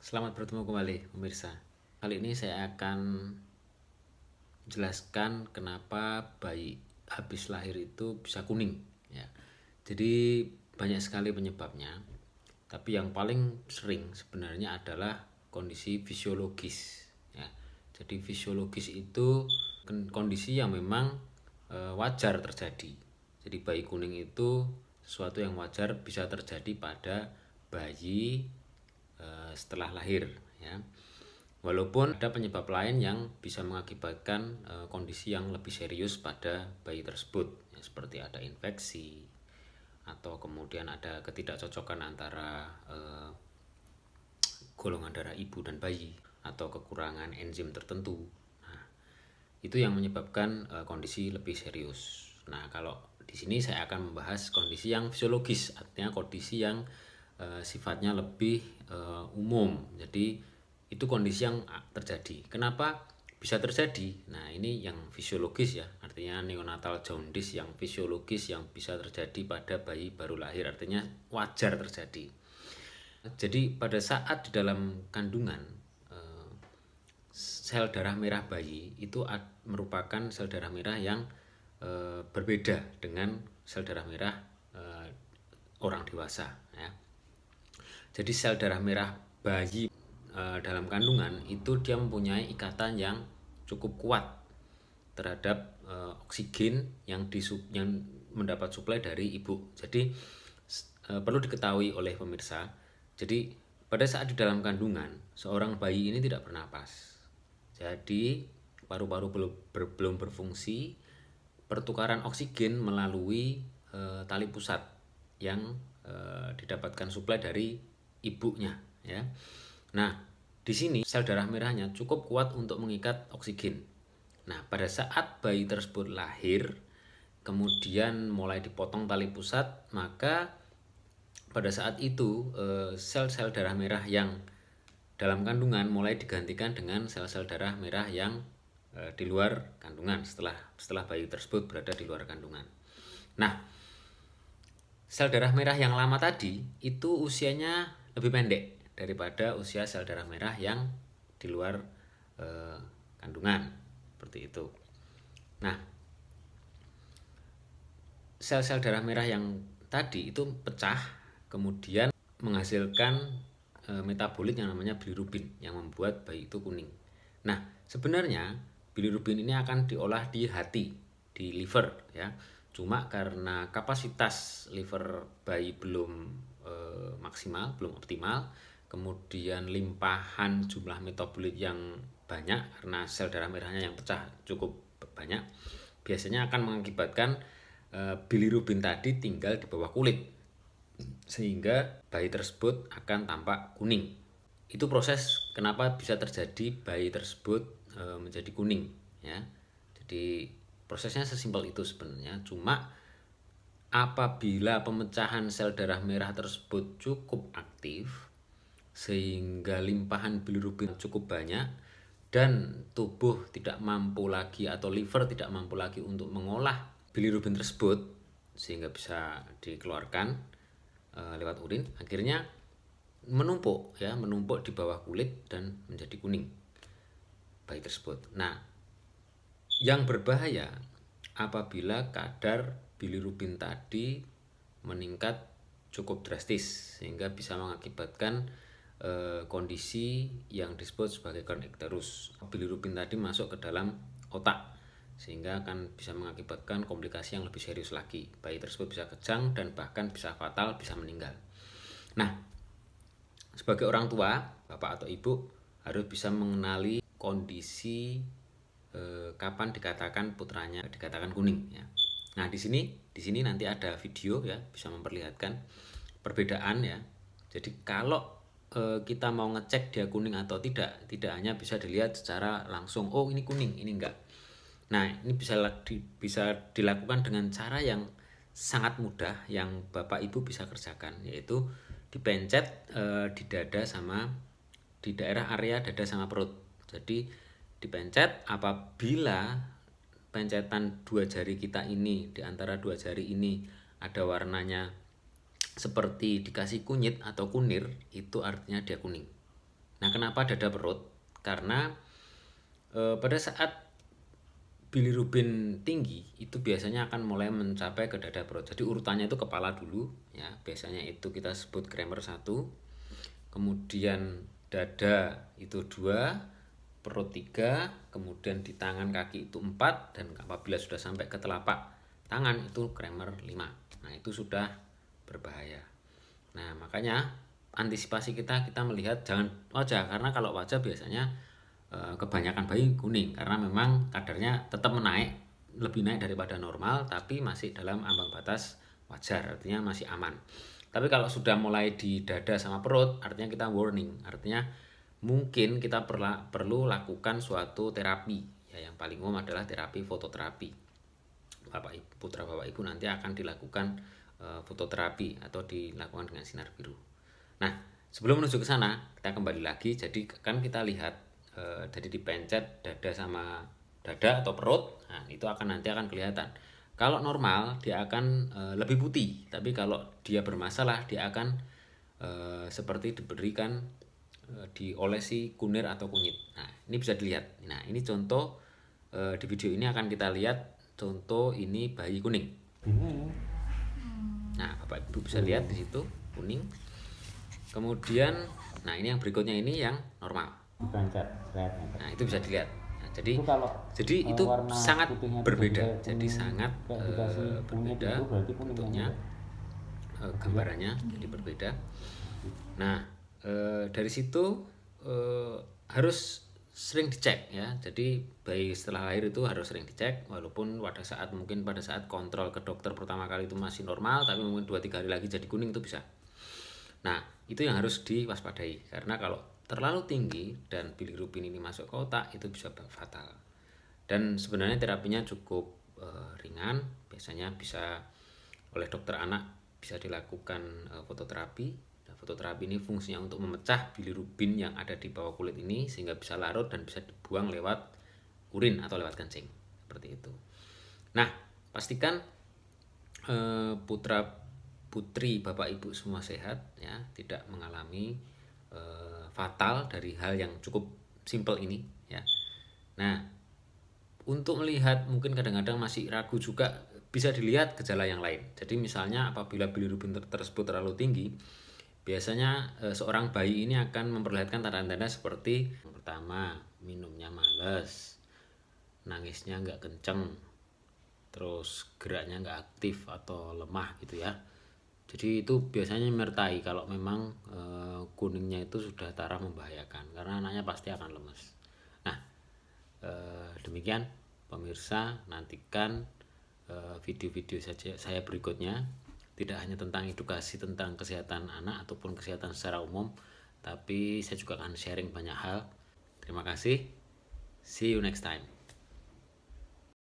Selamat bertemu kembali pemirsa. Kali ini saya akan jelaskan kenapa bayi habis lahir itu bisa kuning ya. Jadi banyak sekali penyebabnya. Tapi yang paling sering sebenarnya adalah kondisi fisiologis ya. Jadi fisiologis itu kondisi yang memang wajar terjadi. Jadi bayi kuning itu sesuatu yang wajar bisa terjadi pada bayi setelah lahir ya. Walaupun ada penyebab lain yang bisa mengakibatkan kondisi yang lebih serius pada bayi tersebut ya, seperti ada infeksi atau kemudian ada ketidakcocokan antara golongan darah ibu dan bayi atau kekurangan enzim tertentu. Nah, itu yang menyebabkan kondisi lebih serius. Nah, kalau di sini saya akan membahas kondisi yang fisiologis, artinya kondisi yang sifatnya lebih umum. Jadi itu kondisi yang terjadi. Kenapa bisa terjadi? Nah, ini yang fisiologis ya, artinya neonatal jaundice yang fisiologis yang bisa terjadi pada bayi baru lahir, artinya wajar terjadi. Jadi pada saat di dalam kandungan sel darah merah bayi itu merupakan sel darah merah yang berbeda dengan sel darah merah orang dewasa ya. Jadi sel darah merah bayi dalam kandungan itu dia mempunyai ikatan yang cukup kuat terhadap oksigen yang mendapat suplai dari ibu. Jadi perlu diketahui oleh pemirsa. Jadi pada saat di dalam kandungan seorang bayi ini tidak bernapas. Jadi paru-paru belum berfungsi. Pertukaran oksigen melalui tali pusat yang didapatkan suplai dari ibunya ya. Nah, di sini sel darah merahnya cukup kuat untuk mengikat oksigen. Nah, pada saat bayi tersebut lahir, kemudian mulai dipotong tali pusat, maka pada saat itu sel-sel darah merah yang dalam kandungan mulai digantikan dengan sel-sel darah merah yang di luar kandungan setelah bayi tersebut berada di luar kandungan. Nah, sel darah merah yang lama tadi itu usianya lebih pendek daripada usia sel darah merah yang di luar kandungan, seperti itu. Nah, sel-sel darah merah yang tadi itu pecah kemudian menghasilkan metabolit yang namanya bilirubin yang membuat bayi itu kuning. Nah, sebenarnya bilirubin ini akan diolah di hati, di liver ya. Cuma karena kapasitas liver bayi belum maksimal, belum optimal, kemudian limpahan jumlah metabolit yang banyak karena sel darah merahnya yang pecah cukup banyak, biasanya akan mengakibatkan bilirubin tadi tinggal di bawah kulit sehingga bayi tersebut akan tampak kuning. Itu proses kenapa bisa terjadi bayi tersebut menjadi kuning ya. Jadi prosesnya sesimpel itu sebenarnya, cuma apabila pemecahan sel darah merah tersebut cukup aktif sehingga limpahan bilirubin cukup banyak dan tubuh tidak mampu lagi atau liver tidak mampu lagi untuk mengolah bilirubin tersebut sehingga bisa dikeluarkan lewat urin, akhirnya menumpuk di bawah kulit dan menjadi kuning bayi tersebut. Nah, yang berbahaya apabila kadar bilirubin tadi meningkat cukup drastis sehingga bisa mengakibatkan kondisi yang disebut sebagai kernicterus. Bilirubin tadi masuk ke dalam otak sehingga akan bisa mengakibatkan komplikasi yang lebih serius lagi. Bayi tersebut bisa kejang dan bahkan bisa fatal, bisa meninggal. Nah, sebagai orang tua, bapak atau ibu harus bisa mengenali kondisi kapan dikatakan putranya dikatakan kuning ya. Nah, di sini nanti ada video ya, bisa memperlihatkan perbedaan ya. Jadi kalau kita mau ngecek dia kuning atau tidak hanya bisa dilihat secara langsung, oh ini kuning, ini enggak. Nah, ini bisa dilakukan dengan cara yang sangat mudah yang Bapak Ibu bisa kerjakan, yaitu dipencet di dada sama di daerah area dada sama perut. Jadi dipencet, apabila pencetan dua jari kita ini, di antara dua jari ini ada warnanya seperti dikasih kunyit atau kunir, itu artinya dia kuning. Nah, kenapa dada perut? Karena pada saat bilirubin tinggi itu biasanya akan mulai mencapai ke dada perut. Jadi urutannya itu kepala dulu ya. Biasanya itu kita sebut Kramer 1. Kemudian dada itu 2, perut 3, kemudian di tangan kaki itu 4, dan apabila sudah sampai ke telapak tangan itu Kramer 5. Nah, itu sudah berbahaya. Nah, makanya antisipasi kita melihat jangan wajah, karena kalau wajah biasanya kebanyakan bayi kuning karena memang kadarnya tetap lebih naik daripada normal, tapi masih dalam ambang batas wajar, artinya masih aman. Tapi kalau sudah mulai di dada sama perut, artinya kita warning, artinya mungkin kita perlu lakukan suatu terapi ya. Yang paling umum adalah terapi fototerapi. Putra bapak ibu nanti akan dilakukan fototerapi atau dilakukan dengan sinar biru. Nah, sebelum menuju ke sana kita kembali lagi. Jadi kan kita lihat jadi dipencet dada sama dada atau perut, nah itu nanti akan kelihatan. Kalau normal dia akan lebih putih, tapi kalau dia bermasalah dia akan seperti diberikan diolesi kunir atau kunyit. Nah, ini bisa dilihat. Nah, ini contoh di video ini akan kita lihat contoh ini bayi kuning. Nah, Bapak Ibu bisa lihat di situ kuning. Kemudian, nah ini yang berikutnya ini yang normal. Nah, itu bisa dilihat. Nah, jadi itu sangat berbeda. Jadi sangat berbeda bentuknya, gambarannya jadi berbeda. Nah, dari situ harus sering dicek ya. Jadi bayi setelah lahir itu harus sering dicek, walaupun pada saat kontrol ke dokter pertama kali itu masih normal, tapi mungkin 2-3 hari lagi jadi kuning itu bisa. Nah, itu yang harus diwaspadai, karena kalau terlalu tinggi dan bilirubin ini masuk ke otak itu bisa fatal. Dan sebenarnya terapinya cukup ringan, biasanya bisa oleh dokter anak bisa dilakukan fototerapi. Nah, fototerapi ini fungsinya untuk memecah bilirubin yang ada di bawah kulit ini sehingga bisa larut dan bisa dibuang lewat urin atau lewat kencing, seperti itu. Nah, pastikan putra putri bapak ibu semua sehat ya, tidak mengalami fatal dari hal yang cukup simpel ini ya. Nah, untuk melihat mungkin kadang-kadang masih ragu juga, bisa dilihat gejala yang lain. Jadi misalnya apabila bilirubin tersebut terlalu tinggi, biasanya seorang bayi ini akan memperlihatkan tanda-tanda seperti pertama, minumnya malas, nangisnya nggak kenceng, terus geraknya nggak aktif atau lemah gitu ya. Jadi itu biasanya menyertai kalau memang kuningnya itu sudah taraf membahayakan, karena anaknya pasti akan lemes. Nah, demikian pemirsa, nantikan video-video saya berikutnya, tidak hanya tentang edukasi tentang kesehatan anak ataupun kesehatan secara umum, tapi saya juga akan sharing banyak hal. Terima kasih, see you next time.